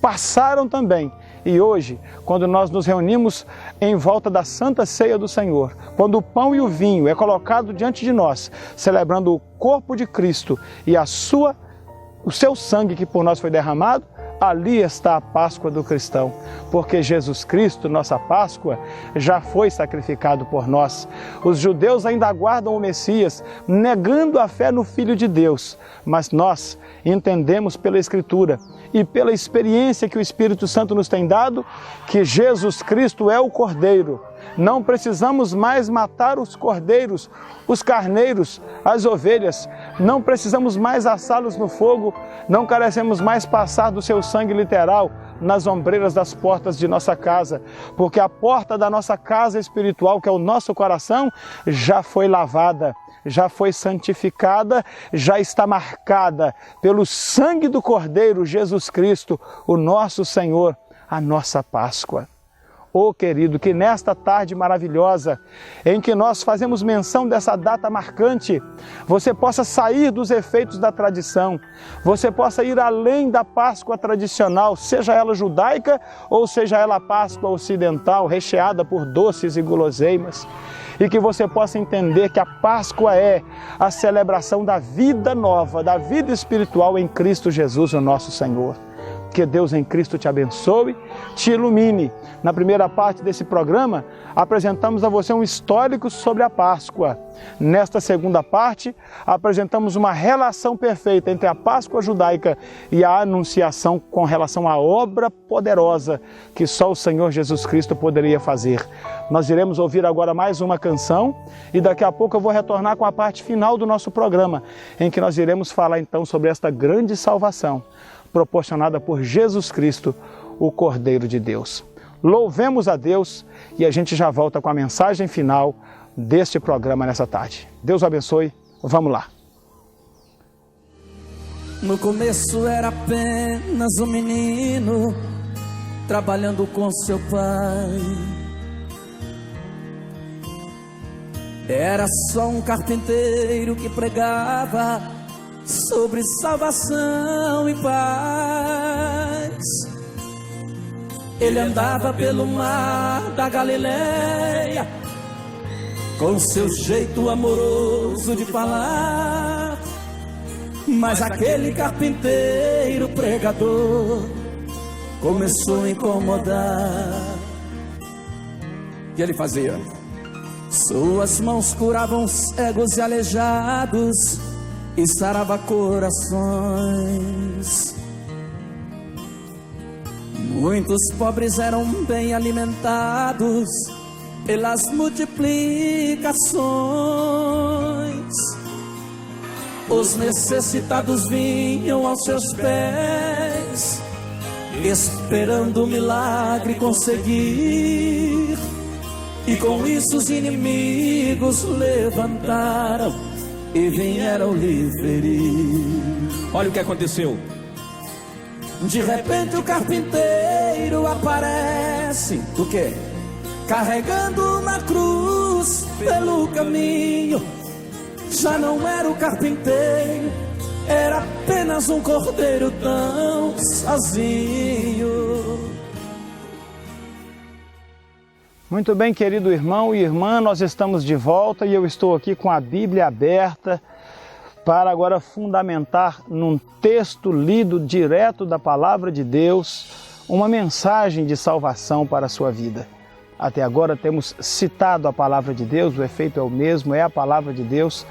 passaram também. E hoje, quando nós nos reunimos em volta da Santa Ceia do Senhor, quando o pão e o vinho é colocado diante de nós, celebrando o corpo de Cristo e o seu sangue que por nós foi derramado, ali está a Páscoa do cristão, porque Jesus Cristo, nossa Páscoa, já foi sacrificado por nós. Os judeus ainda aguardam o Messias, negando a fé no Filho de Deus, mas nós entendemos pela Escritura e pela experiência que o Espírito Santo nos tem dado, que Jesus Cristo é o Cordeiro. Não precisamos mais matar os cordeiros, os carneiros, as ovelhas. Não precisamos mais assá-los no fogo. Não carecemos mais passar do seu sangue literal nas ombreiras das portas de nossa casa. Porque a porta da nossa casa espiritual, que é o nosso coração, já foi lavada, já foi santificada, já está marcada pelo sangue do Cordeiro Jesus Cristo, o nosso Senhor, a nossa Páscoa. Oh, querido, que nesta tarde maravilhosa, em que nós fazemos menção dessa data marcante, você possa sair dos efeitos da tradição, você possa ir além da Páscoa tradicional, seja ela judaica ou seja ela a Páscoa ocidental, recheada por doces e guloseimas, e que você possa entender que a Páscoa é a celebração da vida nova, da vida espiritual em Cristo Jesus, o nosso Senhor. Que Deus em Cristo te abençoe, te ilumine. Na primeira parte desse programa, apresentamos a você um histórico sobre a Páscoa. Nesta segunda parte, apresentamos uma relação perfeita entre a Páscoa judaica e a anunciação com relação à obra poderosa que só o Senhor Jesus Cristo poderia fazer. Nós iremos ouvir agora mais uma canção e daqui a pouco eu vou retornar com a parte final do nosso programa, em que nós iremos falar então sobre esta grande salvação proporcionada por Jesus Cristo, o Cordeiro de Deus. Louvemos a Deus e a gente já volta com a mensagem final deste programa nessa tarde. Deus o abençoe. Vamos lá. No começo era apenas um menino trabalhando com seu pai. Era só um carpinteiro que pregava sobre salvação e paz. Ele andava pelo mar da Galileia, com seu jeito amoroso de falar. Mas aquele carpinteiro pregador começou a incomodar. O que ele fazia? Suas mãos curavam cegos e aleijados e sarava corações. Muitos pobres eram bem alimentados pelas multiplicações. Os necessitados vinham aos seus pés, esperando o milagre conseguir. E com isso os inimigos levantaram e vieram lhe ferir. Olha o que aconteceu. De repente o carpinteiro aparece. O quê? Carregando uma cruz pelo caminho. Já não era o carpinteiro, era apenas um cordeiro tão sozinho. Muito bem, querido irmão e irmã, nós estamos de volta e eu estou aqui com a Bíblia aberta para agora fundamentar num texto lido direto da palavra de Deus uma mensagem de salvação para a sua vida. Até agora temos citado a palavra de Deus, o efeito é o mesmo, é a palavra de Deus,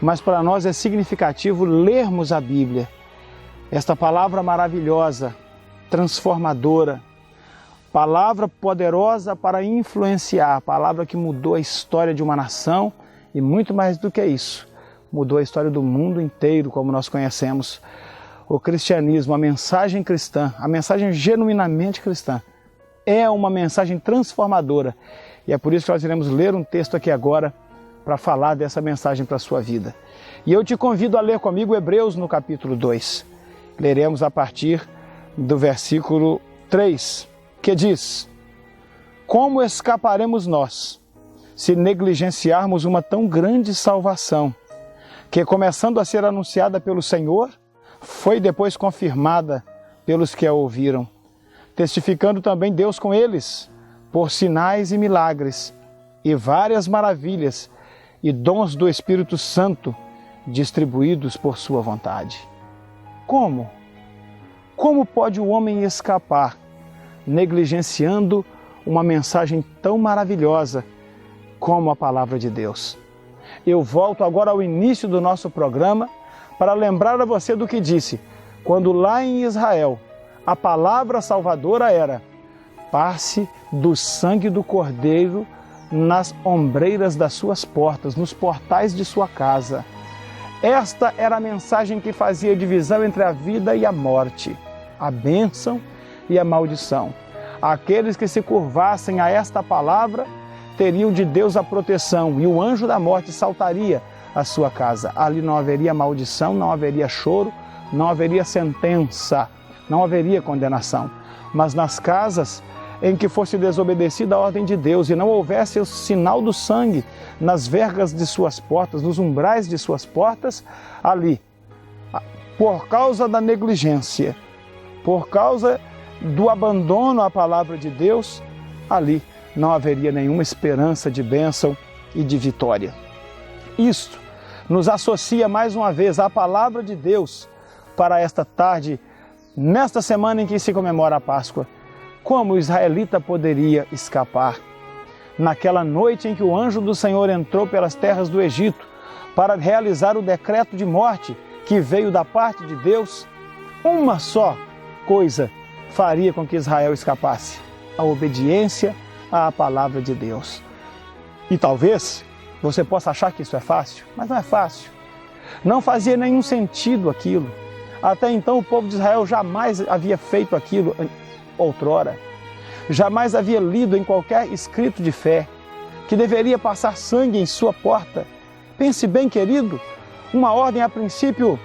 mas para nós é significativo lermos a Bíblia. Esta palavra maravilhosa, transformadora, palavra poderosa para influenciar, palavra que mudou a história de uma nação e muito mais do que isso, mudou a história do mundo inteiro, como nós conhecemos. O cristianismo, a mensagem cristã, a mensagem genuinamente cristã, é uma mensagem transformadora. E é por isso que nós iremos ler um texto aqui agora para falar dessa mensagem para a sua vida. E eu te convido a ler comigo Hebreus no capítulo 2. Leremos a partir do versículo 3, que diz: Como escaparemos nós, se negligenciarmos uma tão grande salvação, que começando a ser anunciada pelo Senhor, foi depois confirmada pelos que a ouviram, testificando também Deus com eles, por sinais e milagres, e várias maravilhas, e dons do Espírito Santo, distribuídos por sua vontade. Como? Como pode o homem escapar, negligenciando uma mensagem tão maravilhosa como a palavra de Deus? Eu volto agora ao início do nosso programa para lembrar a você do que disse, quando lá em Israel a palavra salvadora era: passe do sangue do cordeiro nas ombreiras das suas portas, nos portais de sua casa. Esta era a mensagem que fazia divisão entre a vida e a morte, a bênção e a maldição. Aqueles que se curvassem a esta palavra teriam de Deus a proteção e o anjo da morte saltaria à sua casa. Ali não haveria maldição, não haveria choro, não haveria sentença, não haveria condenação. Mas nas casas em que fosse desobedecida a ordem de Deus e não houvesse o sinal do sangue nas vergas de suas portas, nos umbrais de suas portas, ali, por causa da negligência, por causa do abandono à palavra de Deus, ali não haveria nenhuma esperança de bênção e de vitória. Isto nos associa mais uma vez à palavra de Deus para esta tarde, nesta semana em que se comemora a Páscoa. Como o israelita poderia escapar? Naquela noite em que o anjo do Senhor entrou pelas terras do Egito para realizar o decreto de morte que veio da parte de Deus, uma só coisa faria com que Israel escapasse: a obediência à palavra de Deus. E talvez você possa achar que isso é fácil, mas não é fácil. Não fazia nenhum sentido aquilo. Até então o povo de Israel jamais havia feito aquilo outrora. Jamais havia lido em qualquer escrito de fé que deveria passar sangue em sua porta. Pense bem, querido, uma ordem a princípio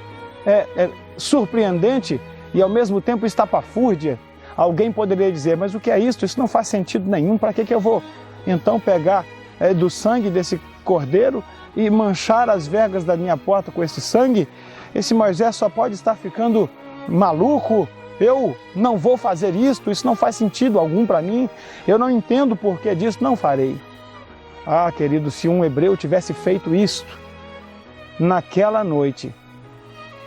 surpreendente e ao mesmo tempo estapafúrdia. Alguém poderia dizer: mas o que é isso? Isso não faz sentido nenhum. Para que eu vou então pegar do sangue desse cordeiro e manchar as vergas da minha porta com esse sangue? Esse Moisés só pode estar ficando maluco. Eu não vou fazer isso não faz sentido algum para mim. Eu não entendo o porquê disso, não farei. Ah, querido, se um hebreu tivesse feito isto naquela noite,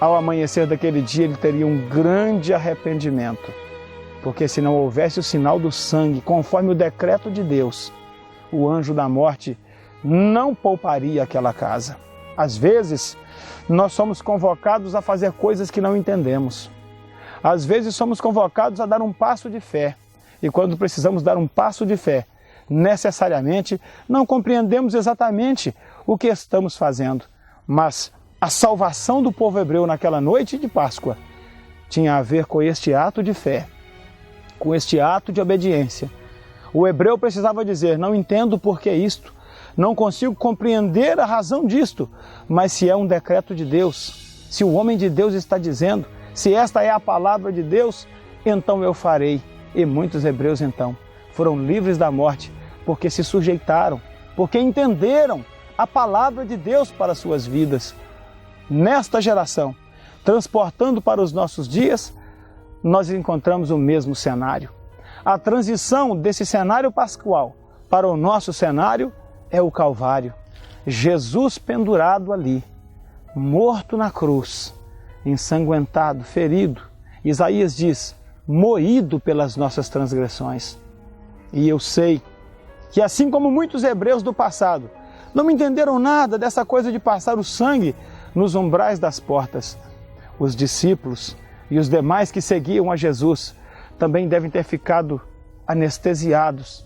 ao amanhecer daquele dia ele teria um grande arrependimento. Porque se não houvesse o sinal do sangue, conforme o decreto de Deus, o anjo da morte não pouparia aquela casa. Às vezes, nós somos convocados a fazer coisas que não entendemos. Às vezes somos convocados a dar um passo de fé. E quando precisamos dar um passo de fé, necessariamente não compreendemos exatamente o que estamos fazendo. Mas a salvação do povo hebreu naquela noite de Páscoa tinha a ver com este ato de fé, com este ato de obediência. O hebreu precisava dizer: não entendo por que isto, não consigo compreender a razão disto, mas se é um decreto de Deus, se o homem de Deus está dizendo, se esta é a palavra de Deus, então eu farei. E muitos hebreus então foram livres da morte, porque se sujeitaram, porque entenderam a palavra de Deus para suas vidas. Nesta geração, transportando para os nossos dias, nós encontramos o mesmo cenário. A transição desse cenário pascual para o nosso cenário é o Calvário. Jesus pendurado ali, morto na cruz, ensanguentado, ferido. Isaías diz, moído pelas nossas transgressões. E eu sei que assim como muitos hebreus do passado não entenderam nada dessa coisa de passar o sangue nos umbrais das portas, os discípulos e os demais que seguiam a Jesus também devem ter ficado anestesiados,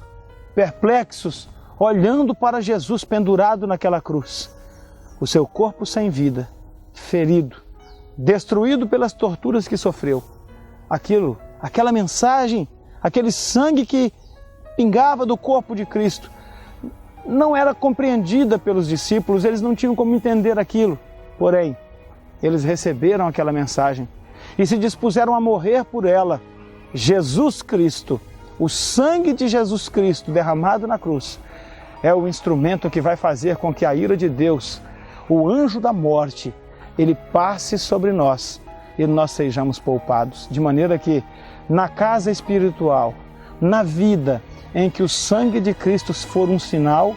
perplexos, olhando para Jesus pendurado naquela cruz, o seu corpo sem vida, ferido, destruído pelas torturas que sofreu. Aquela mensagem, aquele sangue que pingava do corpo de Cristo, não era compreendida pelos discípulos, eles não tinham como entender aquilo. Porém, eles receberam aquela mensagem e se dispuseram a morrer por ela. Jesus Cristo, o sangue de Jesus Cristo derramado na cruz, é o instrumento que vai fazer com que a ira de Deus, o anjo da morte, ele passe sobre nós e nós sejamos poupados. De maneira que na casa espiritual, na vida em que o sangue de Cristo for um sinal,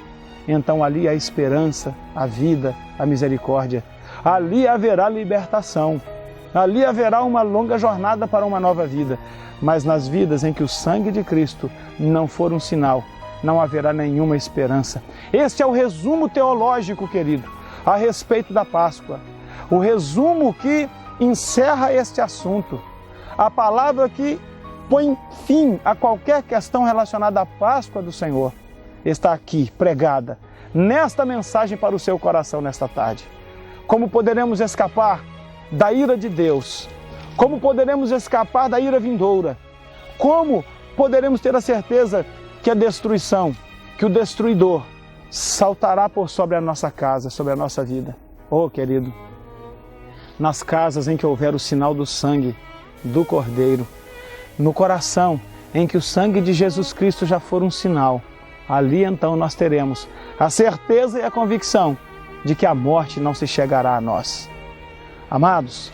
então ali há esperança, a vida, a misericórdia. Ali haverá libertação, ali haverá uma longa jornada para uma nova vida. Mas nas vidas em que o sangue de Cristo não for um sinal, não haverá nenhuma esperança. Este é o resumo teológico, querido, a respeito da Páscoa. O resumo que encerra este assunto. A palavra que põe fim a qualquer questão relacionada à Páscoa do Senhor está aqui, pregada, nesta mensagem para o seu coração nesta tarde. Como poderemos escapar da ira de Deus? Como poderemos escapar da ira vindoura? Como poderemos ter a certeza que a destruição, que o destruidor saltará por sobre a nossa casa, sobre a nossa vida? Oh, querido, nas casas em que houver o sinal do sangue do Cordeiro, no coração em que o sangue de Jesus Cristo já for um sinal, ali então nós teremos a certeza e a convicção de que a morte não se chegará a nós. Amados,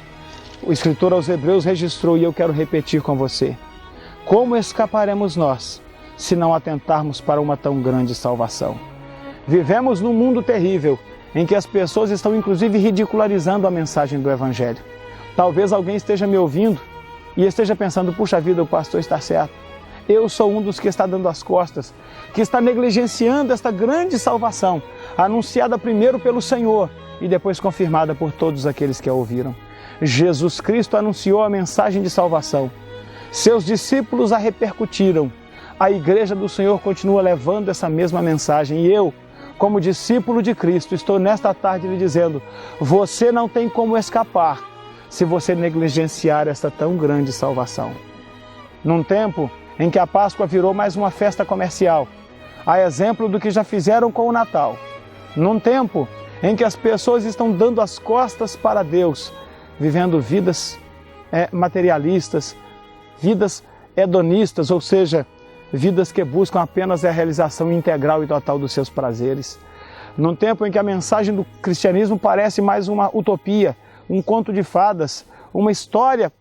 o escritor aos Hebreus registrou, e eu quero repetir com você: como escaparemos nós se não atentarmos para uma tão grande salvação? Vivemos num mundo terrível, em que as pessoas estão inclusive ridicularizando a mensagem do Evangelho. Talvez alguém esteja me ouvindo e esteja pensando, puxa vida, o pastor está certo. Eu sou um dos que está dando as costas, que está negligenciando esta grande salvação, anunciada primeiro pelo Senhor e depois confirmada por todos aqueles que a ouviram. Jesus Cristo anunciou a mensagem de salvação. Seus discípulos a repercutiram. A igreja do Senhor continua levando essa mesma mensagem. E eu, como discípulo de Cristo, estou nesta tarde lhe dizendo, você não tem como escapar se você negligenciar esta tão grande salvação. Num tempo em que a Páscoa virou mais uma festa comercial, a exemplo do que já fizeram com o Natal, num tempo em que as pessoas estão dando as costas para Deus, vivendo vidas materialistas, vidas hedonistas, ou seja, vidas que buscam apenas a realização integral e total dos seus prazeres. Num tempo em que a mensagem do cristianismo parece mais uma utopia, um conto de fadas, uma história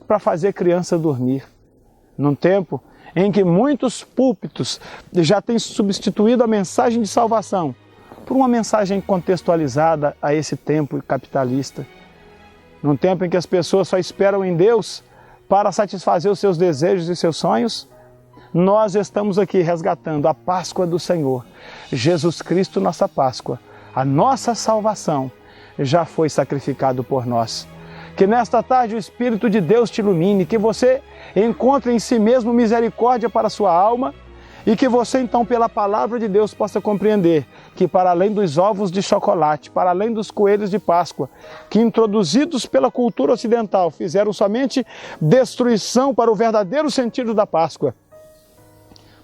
para fazer criança dormir. Num tempo em que muitos púlpitos já têm substituído a mensagem de salvação por uma mensagem contextualizada a esse tempo capitalista. Num tempo em que as pessoas só esperam em Deus para satisfazer os seus desejos e seus sonhos, nós estamos aqui resgatando a Páscoa do Senhor. Jesus Cristo, nossa Páscoa, a nossa salvação, já foi sacrificado por nós. Que nesta tarde o Espírito de Deus te ilumine, que você encontre em si mesmo misericórdia para a sua alma e que você então pela palavra de Deus possa compreender que para além dos ovos de chocolate, para além dos coelhos de Páscoa, que introduzidos pela cultura ocidental fizeram somente destruição para o verdadeiro sentido da Páscoa,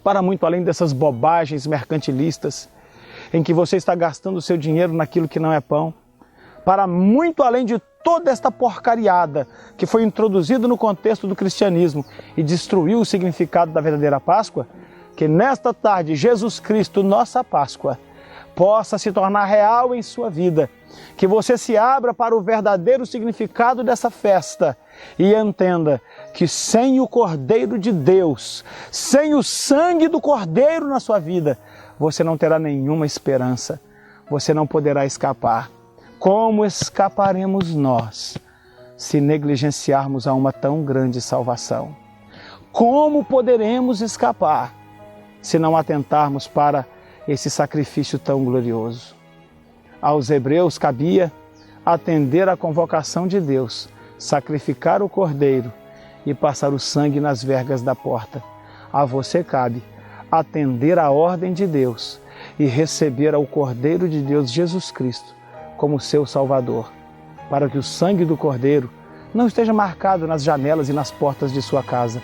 para muito além dessas bobagens mercantilistas, em que você está gastando o seu dinheiro naquilo que não é pão, para muito além de toda esta porcariada que foi introduzida no contexto do cristianismo e destruiu o significado da verdadeira Páscoa, que nesta tarde Jesus Cristo, nossa Páscoa, possa se tornar real em sua vida, que você se abra para o verdadeiro significado dessa festa e entenda que sem o Cordeiro de Deus, sem o sangue do Cordeiro na sua vida, você não terá nenhuma esperança, você não poderá escapar. Como escaparemos nós se negligenciarmos a uma tão grande salvação? Como poderemos escapar se não atentarmos para esse sacrifício tão glorioso? Aos hebreus cabia atender à convocação de Deus, sacrificar o cordeiro e passar o sangue nas vergas da porta. A você cabe atender à ordem de Deus e receber ao Cordeiro de Deus, Jesus Cristo, como seu Salvador, para que o sangue do Cordeiro não esteja marcado nas janelas e nas portas de sua casa,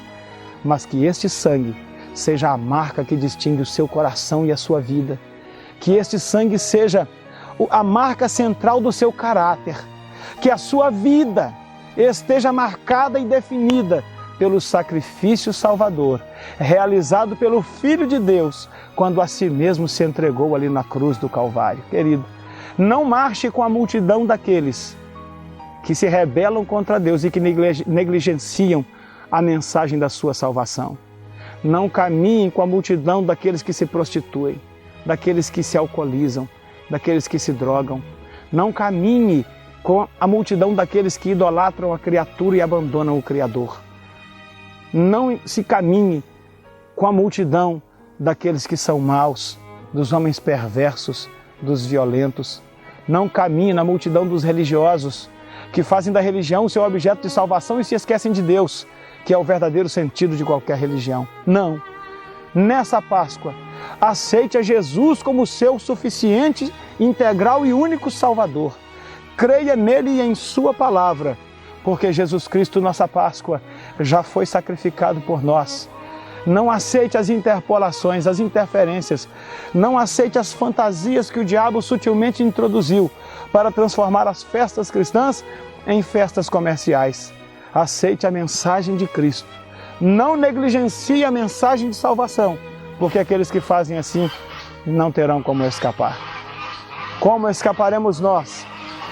mas que este sangue seja a marca que distingue o seu coração e a sua vida, que este sangue seja a marca central do seu caráter, que a sua vida esteja marcada e definida pelo sacrifício salvador, realizado pelo Filho de Deus, quando a si mesmo se entregou ali na cruz do Calvário. Querido, não marche com a multidão daqueles que se rebelam contra Deus e que negligenciam a mensagem da sua salvação. Não caminhem com a multidão daqueles que se prostituem, daqueles que se alcoolizam, daqueles que se drogam. Não caminhe com a multidão daqueles que idolatram a criatura e abandonam o Criador. Não se caminhe com a multidão daqueles que são maus, dos homens perversos, dos violentos. Não caminhe na multidão dos religiosos, que fazem da religião o seu objeto de salvação e se esquecem de Deus, que é o verdadeiro sentido de qualquer religião. Não. Nessa Páscoa, aceite a Jesus como seu suficiente, integral e único Salvador. Creia nele e em sua palavra, porque Jesus Cristo, nossa Páscoa, já foi sacrificado por nós. Não aceite as interpolações, as interferências. Não aceite as fantasias que o diabo sutilmente introduziu para transformar as festas cristãs em festas comerciais. Aceite a mensagem de Cristo. Não negligencie a mensagem de salvação, porque aqueles que fazem assim não terão como escapar. Como escaparemos nós?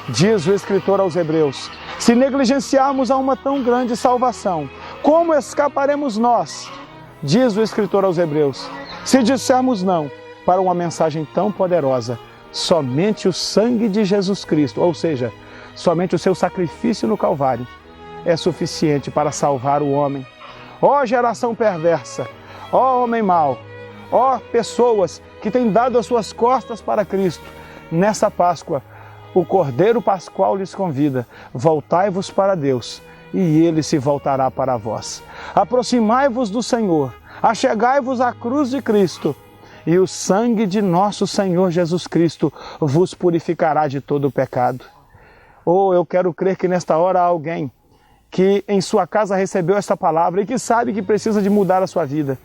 Diz o escritor aos Hebreus, se negligenciarmos a uma tão grande salvação. Como escaparemos nós? Diz o escritor aos Hebreus, se dissermos não para uma mensagem tão poderosa. Somente o sangue de Jesus Cristo, ou seja, somente o seu sacrifício no Calvário, é suficiente para salvar o homem. Ó geração perversa, ó homem mau, ó pessoas que têm dado as suas costas para Cristo, nessa Páscoa, o Cordeiro Pascual lhes convida, voltai-vos para Deus, e Ele se voltará para vós. Aproximai-vos do Senhor, achegai-vos à cruz de Cristo, e o sangue de nosso Senhor Jesus Cristo vos purificará de todo o pecado. Oh, eu quero crer que nesta hora há alguém que em sua casa recebeu esta palavra e que sabe que precisa de mudar a sua vida.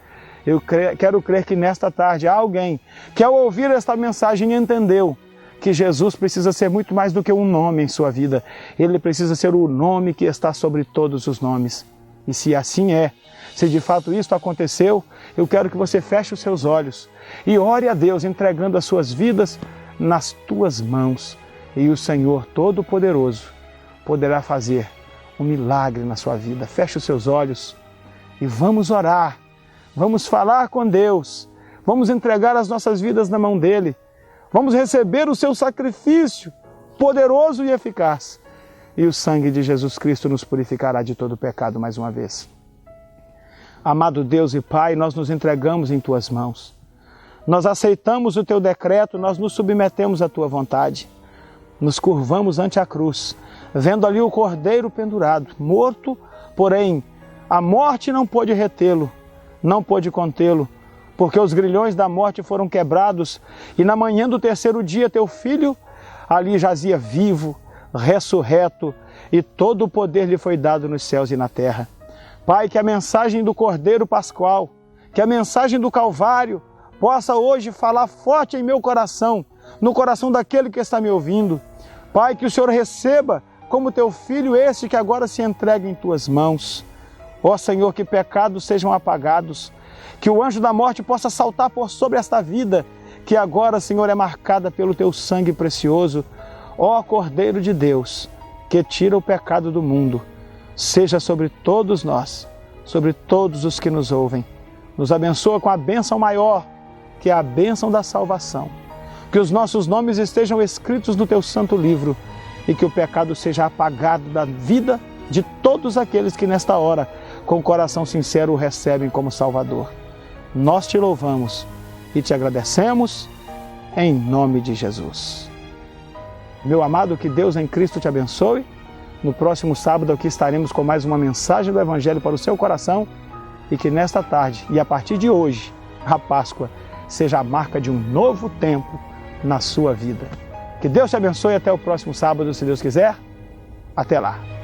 Quero crer que nesta tarde há alguém que ao ouvir esta mensagem entendeu que Jesus precisa ser muito mais do que um nome em sua vida. Ele precisa ser o nome que está sobre todos os nomes. E se assim é, se de fato isto aconteceu, eu quero que você feche os seus olhos e ore a Deus, entregando as suas vidas nas tuas mãos. E o Senhor Todo-Poderoso poderá fazer um milagre na sua vida. Feche os seus olhos e vamos orar. Vamos falar com Deus. Vamos entregar as nossas vidas na mão dEle. Vamos receber o seu sacrifício poderoso e eficaz. E o sangue de Jesus Cristo nos purificará de todo pecado mais uma vez. Amado Deus e Pai, nós nos entregamos em Tuas mãos. Nós aceitamos o Teu decreto, nós nos submetemos à Tua vontade. Nos curvamos ante a cruz, vendo ali o Cordeiro pendurado, morto, porém a morte não pôde retê-lo, não pôde contê-lo, porque os grilhões da morte foram quebrados e na manhã do terceiro dia Teu Filho ali jazia vivo, ressurreto, e todo o poder lhe foi dado nos céus e na terra. Pai, que a mensagem do Cordeiro Pascual, que a mensagem do Calvário possa hoje falar forte em meu coração, no coração daquele que está me ouvindo. Pai, que o Senhor receba como Teu Filho este que agora se entrega em Tuas mãos. Ó Senhor, que pecados sejam apagados, que o anjo da morte possa saltar por sobre esta vida, que agora, Senhor, é marcada pelo Teu sangue precioso. Ó Cordeiro de Deus, que tira o pecado do mundo, seja sobre todos nós, sobre todos os que nos ouvem. Nos abençoa com a bênção maior, que é a bênção da salvação. que os nossos nomes estejam escritos no teu santo livro e que o pecado seja apagado da vida de todos aqueles que nesta hora, com o coração sincero, o recebem como Salvador. Nós te louvamos e te agradecemos em nome de Jesus. Meu amado, que Deus em Cristo te abençoe. No próximo sábado aqui estaremos com mais uma mensagem do Evangelho para o seu coração e que nesta tarde e a partir de hoje, a Páscoa seja a marca de um novo tempo na sua vida. Que Deus te abençoe até o próximo sábado, se Deus quiser. Até lá.